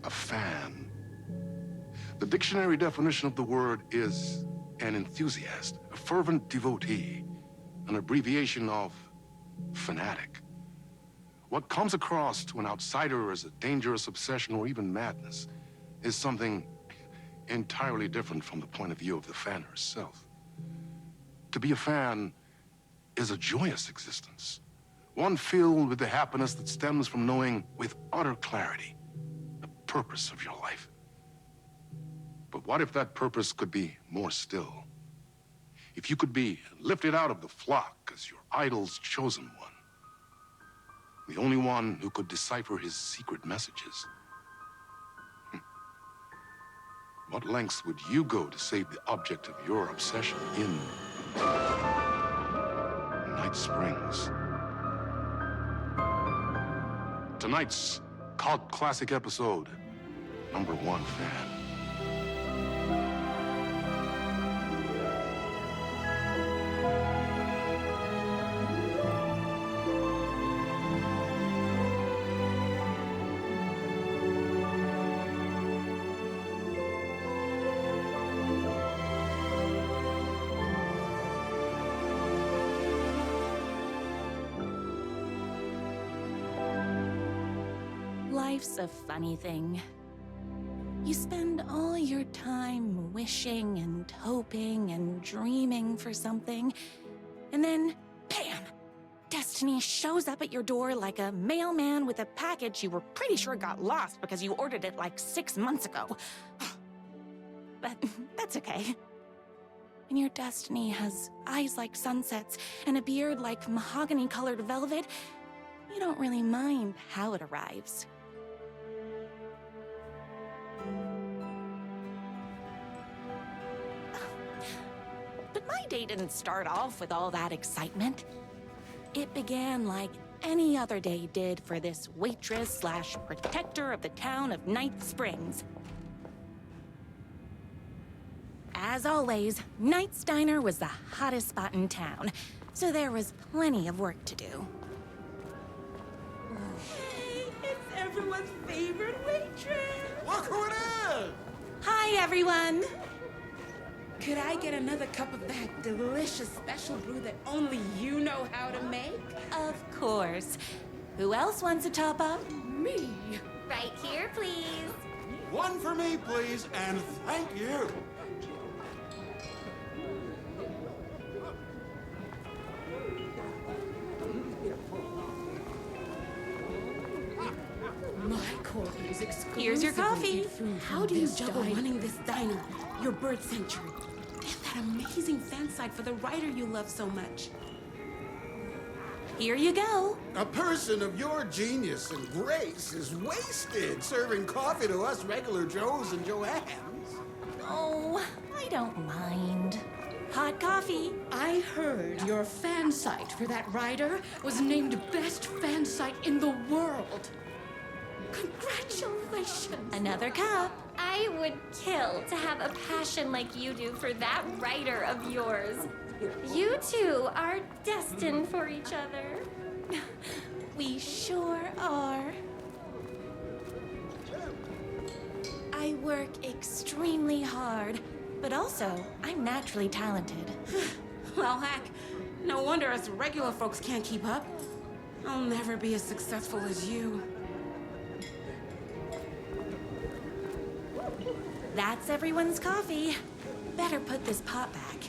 a fan. The dictionary definition of the word is an enthusiast, a fervent devotee, an abbreviation of fanatic. What comes across to an outsider as a dangerous obsession or even madness is something entirely different from the point of view of the fan herself. To be a fan is a joyous existence, one filled with the happiness that stems from knowing with utter clarity the purpose of your life. But what if that purpose could be more still? If you could be lifted out of the flock as your idol's chosen one, the only one who could decipher his secret messages. What lengths would you go to save the object of your obsession in Night Springs? Tonight's cult classic episode, number 1 fan. Life's a funny thing. You spend all your time wishing and hoping and dreaming for something, and then, bam! Destiny shows up at your door like a mailman with a package you were pretty sure got lost because you ordered it like 6 months ago. But that's okay. When your destiny has eyes like sunsets and a beard like mahogany-colored velvet, you don't really mind how it arrives. But my day didn't start off with all that excitement. It began like any other day did for this waitress/protector of the town of Night Springs. As always, Night's Diner was the hottest spot in town, so there was plenty of work to do. Hey, it's everyone's favorite waitress! Look who it is! Hi, everyone! Could I get another cup of that delicious special brew that only you know how to make? Of course. Who else wants a top-up? Me? Right here, please. One for me, please, and thank you. My coffee is exclusive. Here's your coffee. How do you juggle running this diner, your bird sanctuary, and that amazing fan site for the writer you love so much? Here you go. A person of your genius and grace is wasted serving coffee to us regular Joes and Joannes. Oh, I don't mind. Hot coffee. I heard your fan site for that writer was named best fan site in the world. Congratulations! Another cup. I would kill to have a passion like you do for that writer of yours. You two are destined for each other. We sure are. I work extremely hard, but also I'm naturally talented. Well, heck, no wonder us regular folks can't keep up. I'll never be as successful as you. That's everyone's coffee. Better put this pot back.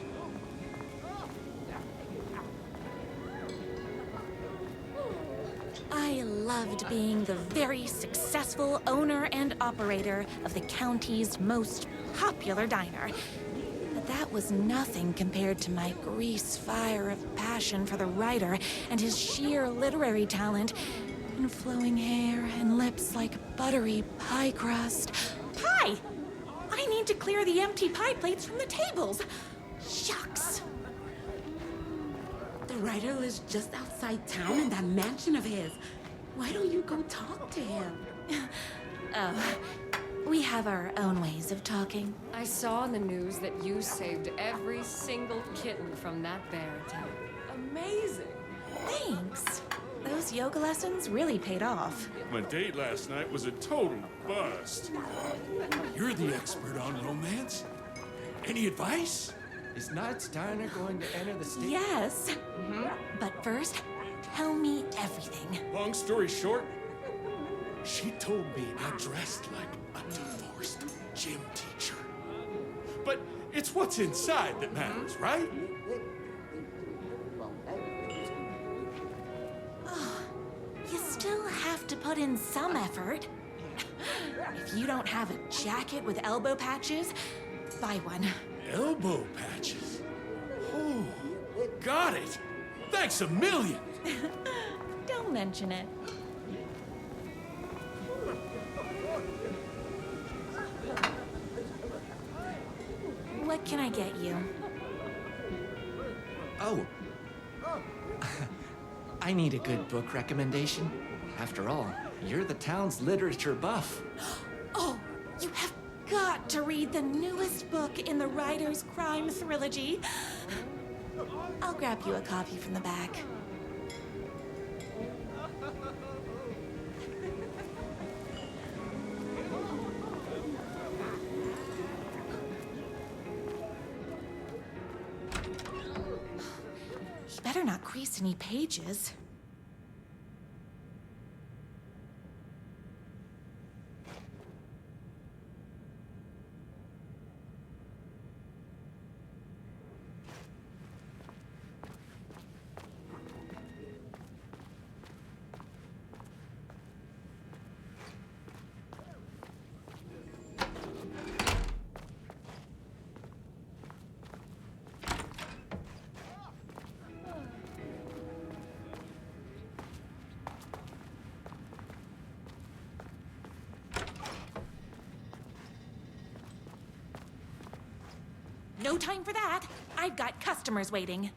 I loved being the very successful owner and operator of the county's most popular diner. But that was nothing compared to my grease fire of passion for the writer and his sheer literary talent, and flowing hair and lips like buttery pie crust. Pie! I need to clear the empty pie plates from the tables. Shucks. The writer lives just outside town in that mansion of his. Why don't you go talk to him? Oh, we have our own ways of talking. I saw in the news that you saved every single kitten from that bear attack. Amazing! Thanks. Those those yoga lessons really paid off. My date last night was a total bust. You're the expert on romance. Any advice? Is Knight's Diner going to enter the state? Yes. But first, tell me everything. Long story short, she told me I dressed like a divorced gym teacher. But it's what's inside that matters, right? You still have to put in some effort. If you don't have a jacket with elbow patches, buy one. Elbow patches. Oh, got it. Thanks a million. Don't mention it. What can I get you? Oh. I need a good book recommendation. After all, you're the town's literature buff. Oh, you have got to read the newest book in the Writer's Crime Trilogy. I'll grab you a copy from the back. You better not crease any pages. No time for that. I've got customers waiting.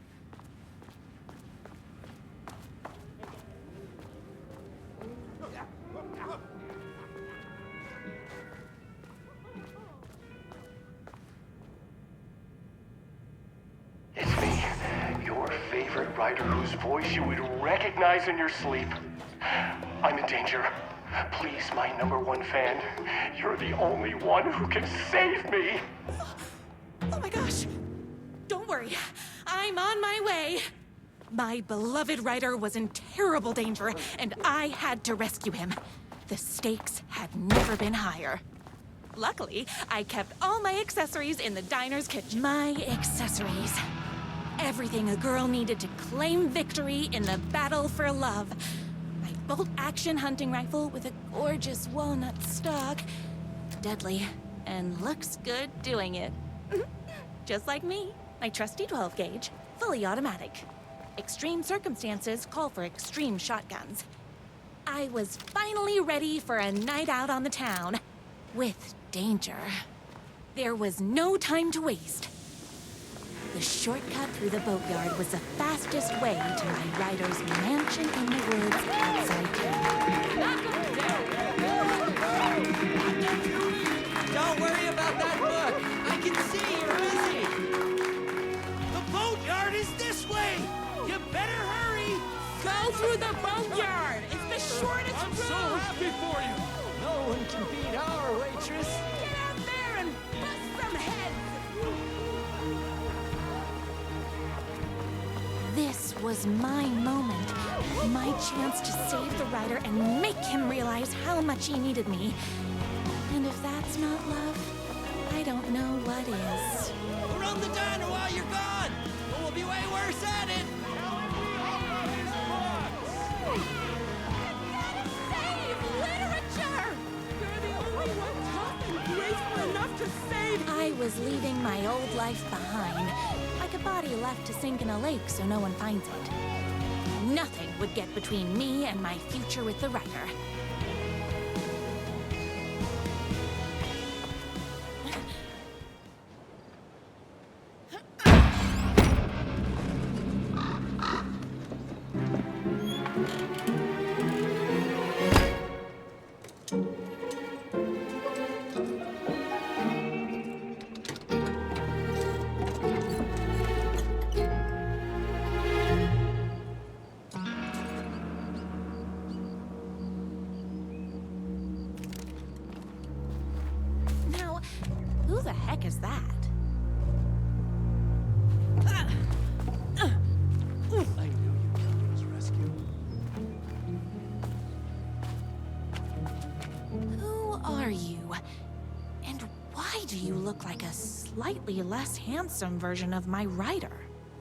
It's me, your favorite writer whose voice you would recognize in your sleep. I'm in danger. Please, my #1 fan, you're the only one who can save me. Oh my gosh! Don't worry, I'm on my way. My beloved writer was in terrible danger, and I had to rescue him. The stakes had never been higher. Luckily, I kept all my accessories in the diner's kitchen. My accessories. Everything a girl needed to claim victory in the battle for love. My bolt-action hunting rifle with a gorgeous walnut stock. Deadly, and looks good doing it. Just like me, my trusty 12-gauge, fully automatic. Extreme circumstances call for extreme shotguns. I was finally ready for a night out on the town, with danger. There was no time to waste. The shortcut through the boatyard was the fastest way to my writer's mansion in the woods outside town. Don't worry about that book. I can see you're busy. The boatyard is this way! You better hurry! Go through the boatyard! It's the shortest I'm route! so happy for you. No one can beat our waitress. Get out there and bust some heads! This was my moment, my chance to save the writer and make him realize how much he needed me. And if that's not love, I don't know what is. Run the diner while you're gone, or we'll be way worse at it. Save literature! You're the only one tough and graceful enough to save. I was leaving my old life behind, like a body left to sink in a lake so no one finds it. Nothing would get between me and my future with the writer. as that. I knew you'd come to his rescue. Who are you? And why do you look like a slightly less handsome version of my writer?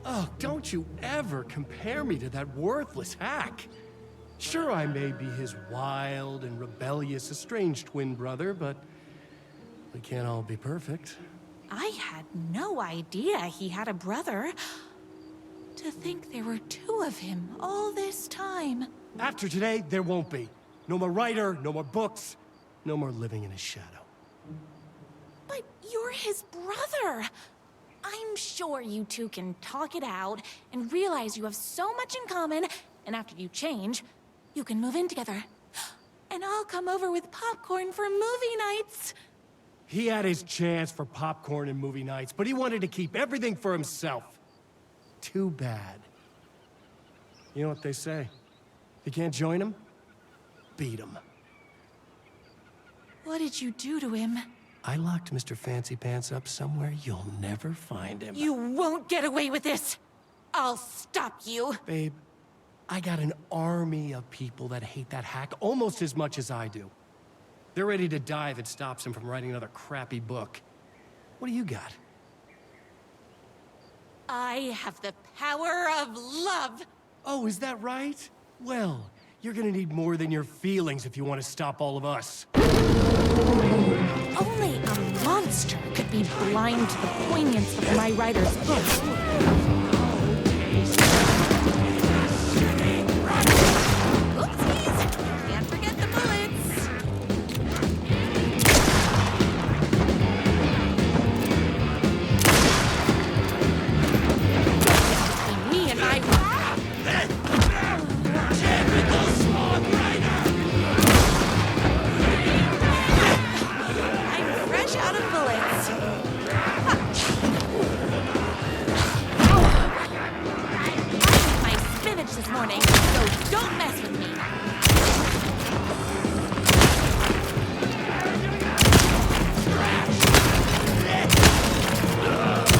Oh, don't you ever compare me to that worthless hack. Sure, I may be his wild and rebellious estranged twin brother, but we can't all be perfect. I had no idea he had a brother. To think there were two of him all this time. After today, there won't be. No more writer, no more books, no more living in his shadow. But you're his brother. I'm sure you two can talk it out and realize you have so much in common, and after you change, you can move in together. And I'll come over with popcorn for movie nights. He had his chance for popcorn and movie nights, but he wanted to keep everything for himself. Too bad. You know what they say? If you can't join him, beat him. What did you do to him? I locked Mr. Fancy Pants up somewhere you'll never find him. You won't get away with this. I'll stop you. Babe, I got an army of people that hate that hack almost as much as I do. They're ready to die if it stops him from writing another crappy book. What do you got? I have the power of love. Oh, is that right? Well, you're gonna need more than your feelings if you want to stop all of us. Only a monster could be blind to the poignance of my writer's book. Oopsies! Can't forget the bullets. Between me and my... I'm fresh out of bullets. I ate my spinach this morning, so don't mess with me.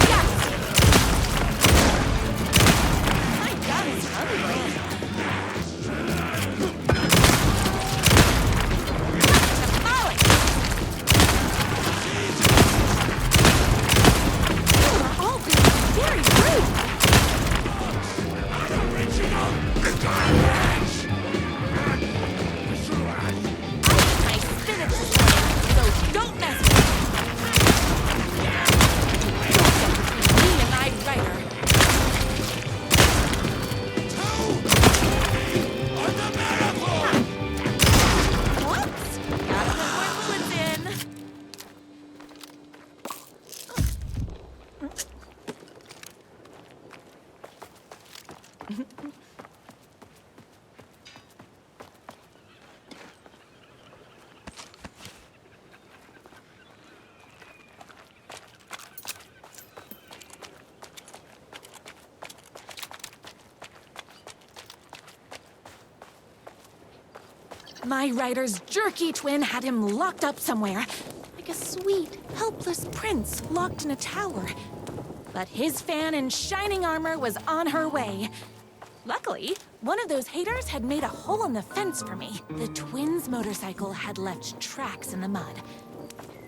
Yes! My gun is hungry. Molly! You are all being very rude. My spinach is ready, so don't mess with me. Me and my writer. Whoops! Gotta put more bullets in. My writer's jerky twin had him locked up somewhere, like a sweet, helpless prince locked in a tower. But his fan in shining armor was on her way. Luckily, one of those haters had made a hole in the fence for me. The twins' motorcycle had left tracks in the mud.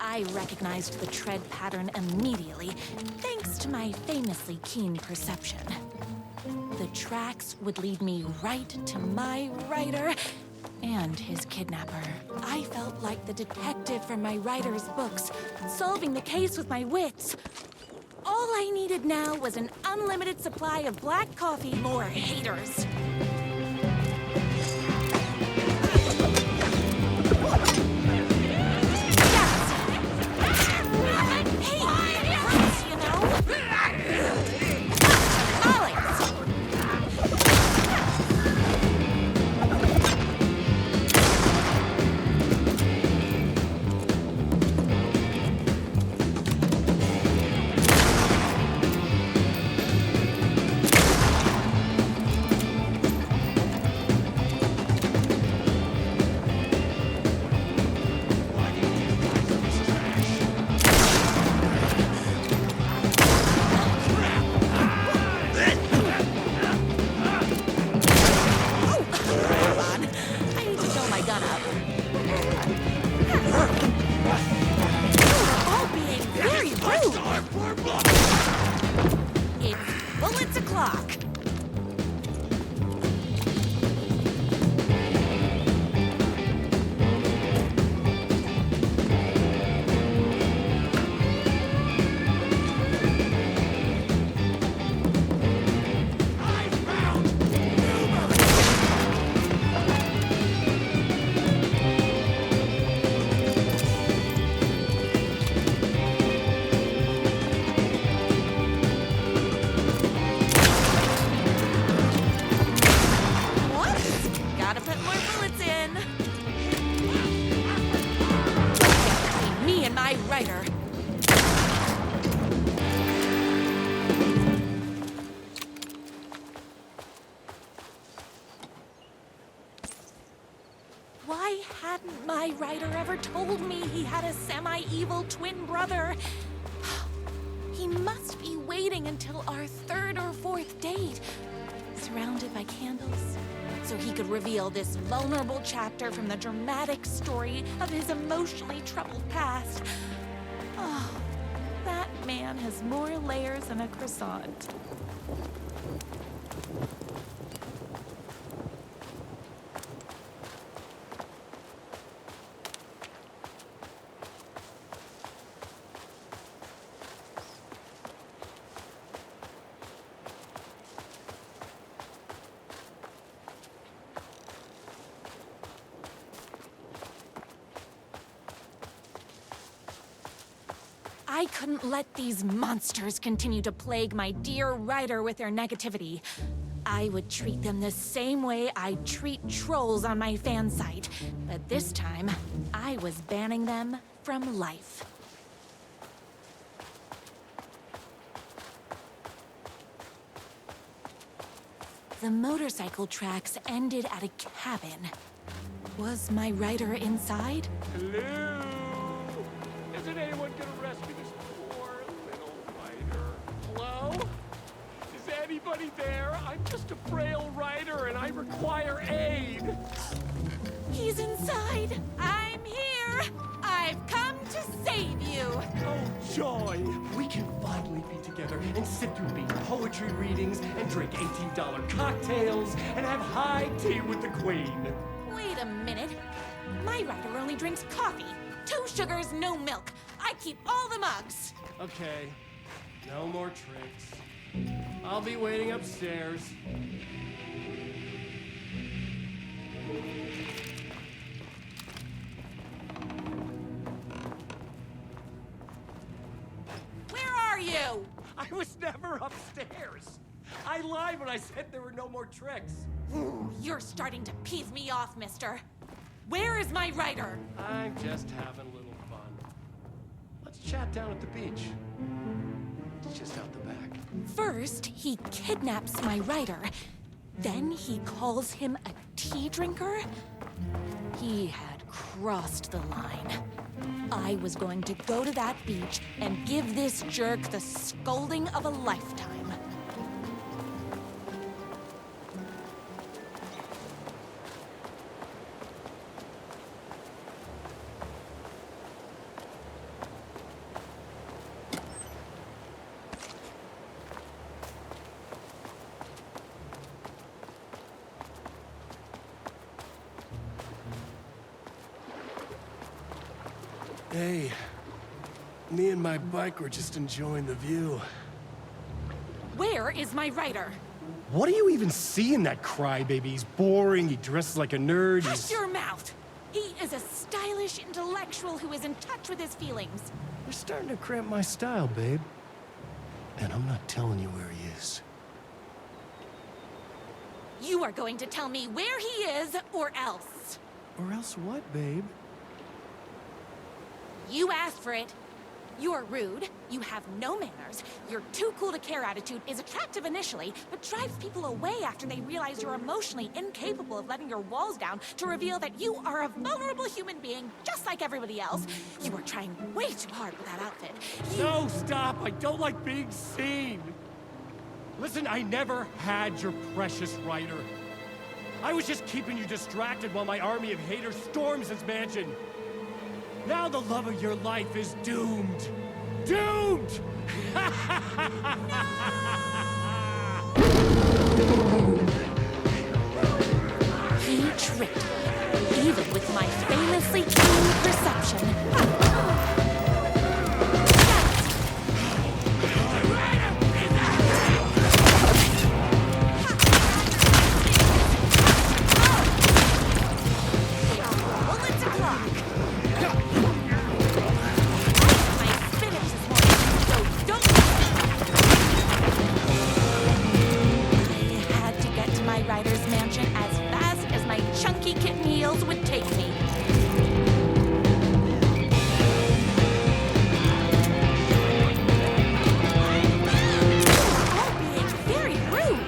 I recognized the tread pattern immediately, thanks to my famously keen perception. The tracks would lead me right to my writer and his kidnapper. I felt like the detective from my writer's books, solving the case with my wits. All I needed now was an unlimited supply of black coffee, more haters. hadn't my writer ever told me he had a semi-evil twin brother? He must be waiting until our 3rd or 4th date, surrounded by candles, so he could reveal this vulnerable chapter from the dramatic story of his emotionally troubled past. Oh, that man has more layers than a croissant. I couldn't let these monsters continue to plague my dear writer with their negativity. I would treat them the same way I'd treat trolls on my fan site, but this time, I was banning them from life. The motorcycle tracks ended at a cabin. Was my writer inside? Hello? Isn't anyone gonna rescue this poor little writer? Hello? Is anybody there? I'm just a frail writer and I require aid. He's inside. I'm here. I've come to save you. Oh, joy! We can finally be together and sit through beat poetry readings and drink $18 cocktails and have high tea with the Queen. Wait a minute. My writer only drinks coffee. 2 sugars, no milk. I keep all the mugs. Okay, no more tricks. I'll be waiting upstairs. Where are you? I was never upstairs. I lied when I said there were no more tricks. You're starting to piss me off, mister. Where is my writer? I'm just having a little fun. Let's chat down at the beach. It's just out the back. First, he kidnaps my writer. Then he calls him a tea drinker. He had crossed the line. I was going to go to that beach and give this jerk the scolding of a lifetime. Hey, me and my bike were just enjoying the view. Where is my writer? What do you even see in that crybaby? He's boring, he dresses like a nerd, Hush your mouth! He is a stylish intellectual who is in touch with his feelings. You're starting to cramp my style, babe. And I'm not telling you where he is. You are going to tell me where he is, or else. Or else what, babe? You asked for it. You're rude, you have no manners, your too cool to care attitude is attractive initially, but drives people away after they realize you're emotionally incapable of letting your walls down to reveal that you are a vulnerable human being just like everybody else. You are trying way too hard with that outfit. No, stop! I don't like being seen! Listen, I never had your precious writer. I was just keeping you distracted while my army of haters storms his mansion. Now the love of your life is doomed! Doomed! He tricked me, even with my famously keen perception. Bullets o'clock. My spinach this morning, so don't. I had to get to my writer's mansion as fast as my chunky kitten heels would take me. All being very rude.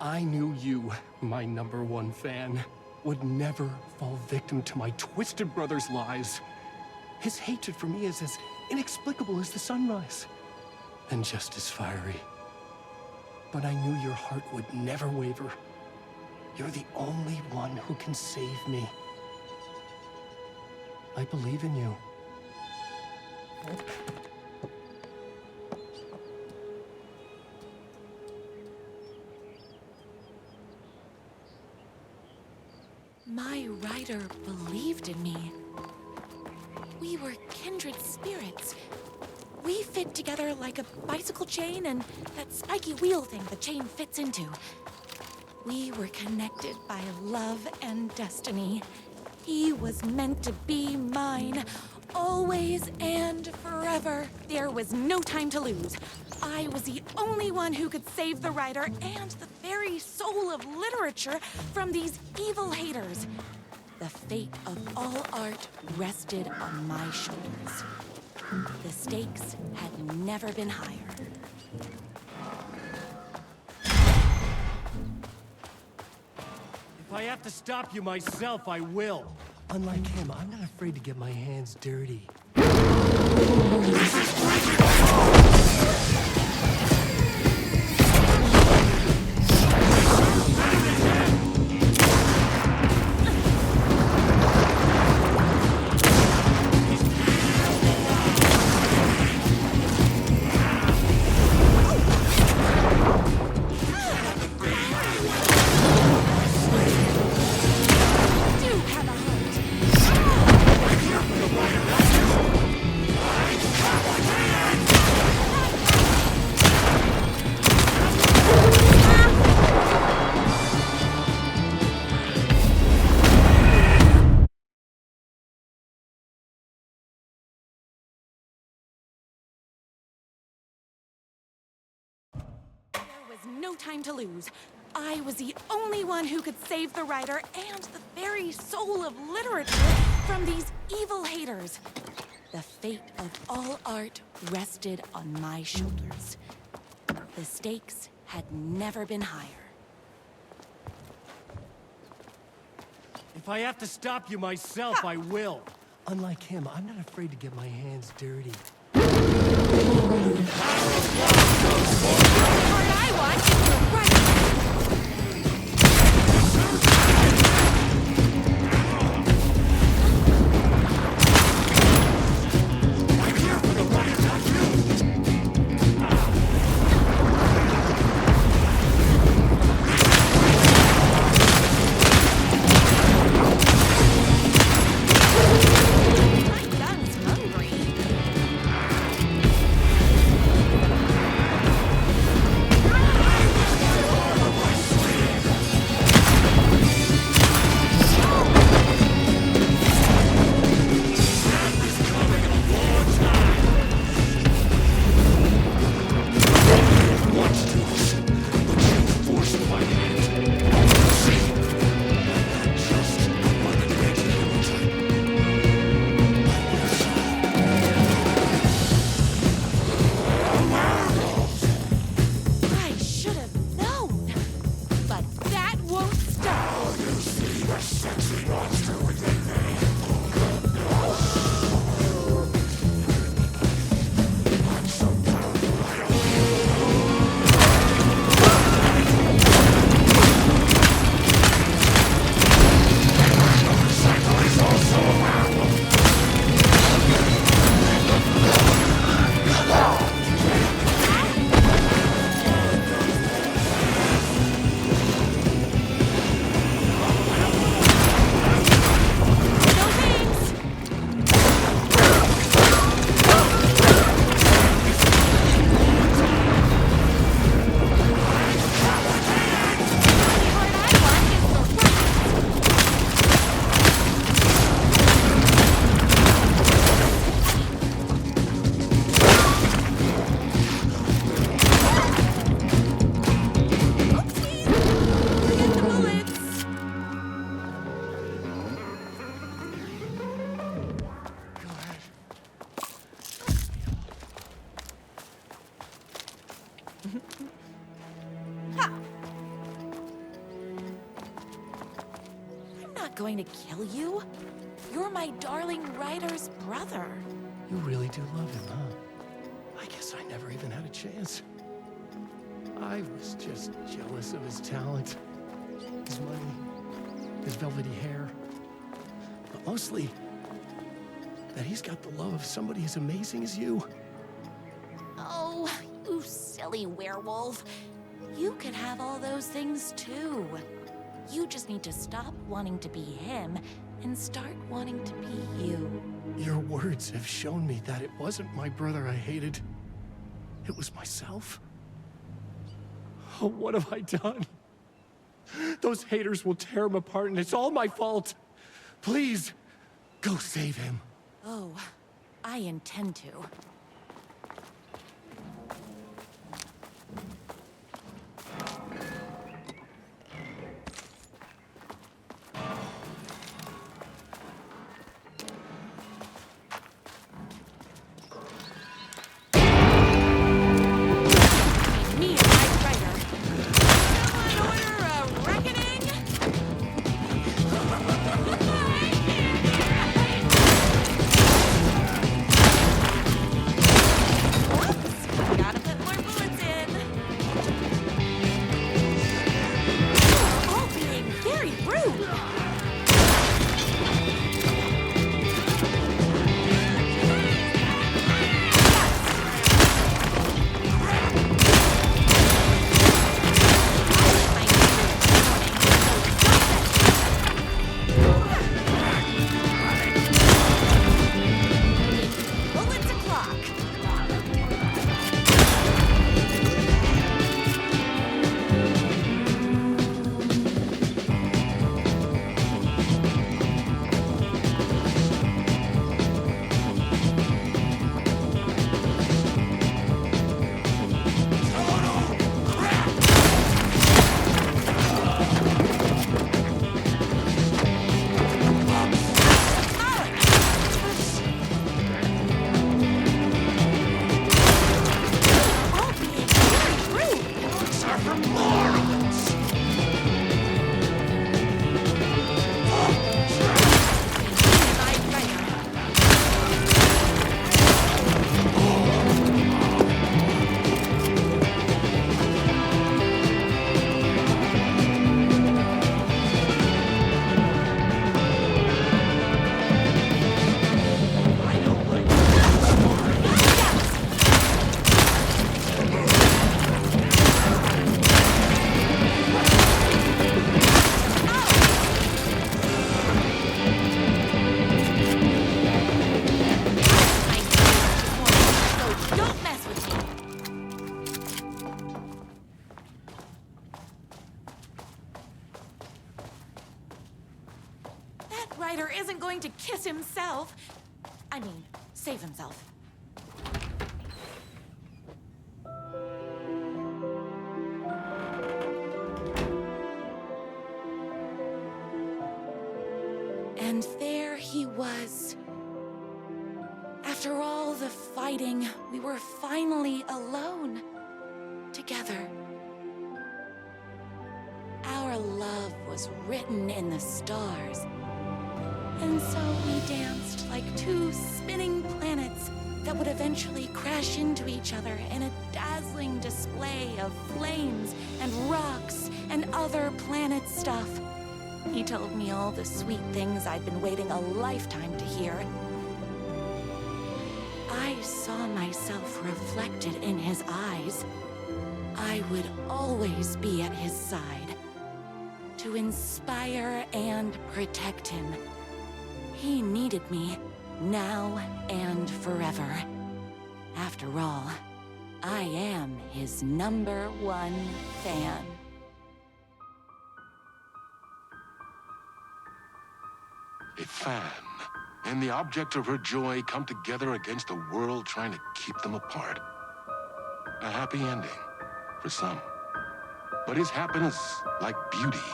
I knew you, my #1 fan, would never fall victim to my twisted brother's lies. His hatred for me is as inexplicable as the sunrise, and just as fiery. But I knew your heart would never waver. You're the only one who can save me. I believe in you. My rider believed in me. We were kindred spirits. We fit together like a bicycle chain and that spiky wheel thing the chain fits into. We were connected by love and destiny. He was meant to be mine, always and forever. There was no time to lose. I was the only one who could save the writer and the very soul of literature from these evil haters. The fate of all art rested on my shoulders. The stakes had never been higher. If I have to stop you myself, I will. Unlike him, I'm not afraid to get my hands dirty. No time to lose. I was the only one who could save the writer and the very soul of literature from these evil haters. The fate of all art rested on my shoulders. The stakes had never been higher. If I have to stop you myself, I will. Unlike him, I'm not afraid to get my hands dirty. I want you right. going to kill you? You're my darling writer's brother. You really do love him, huh? I guess I never even had a chance. I was just jealous of his talent, his money, his velvety hair. But mostly, that he's got the love of somebody as amazing as you. Oh, you silly werewolf. You could have all those things too. You just need to stop wanting to be him and start wanting to be you. Your words have shown me that it wasn't my brother I hated. It was myself. Oh, what have I done? Those haters will tear him apart, and it's all my fault. Please, go save him. Oh, I intend to. Ryder isn't going to kiss himself. I mean, save himself. And there he was. After all the fighting, we were finally alone. Together. Our love was written in the stars. And so we danced like two spinning planets that would eventually crash into each other in a dazzling display of flames and rocks and other planet stuff. He told me all the sweet things I'd been waiting a lifetime to hear. I saw myself reflected in his eyes. I would always be at his side, to inspire and protect him. He needed me, now and forever. After all, I am his #1 fan. A fan and the object of her joy come together against a world trying to keep them apart. A happy ending for some. But is happiness, like beauty,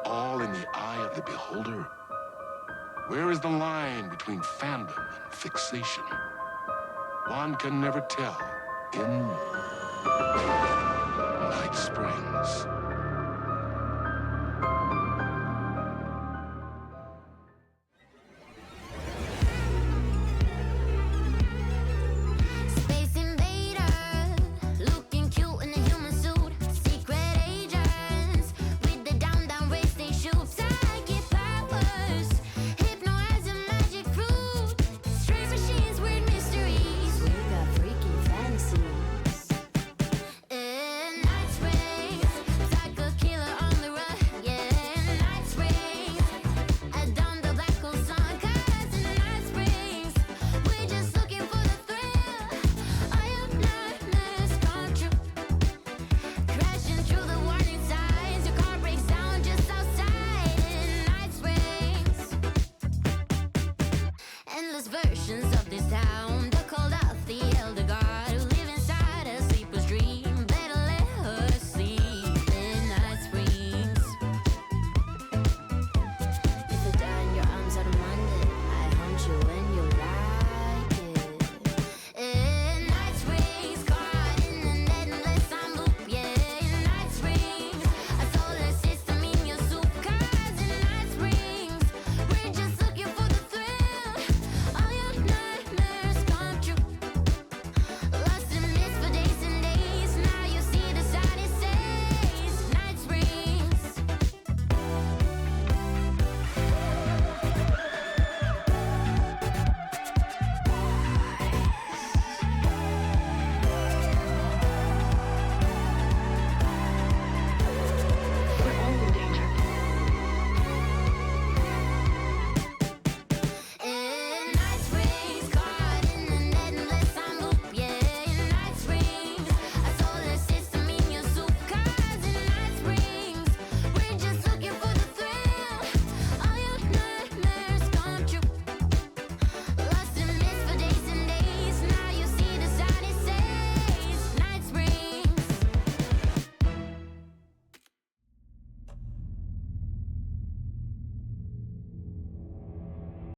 all in the eye of the beholder? Where is the line between fandom and fixation? One can never tell in Night Springs. versions of this town.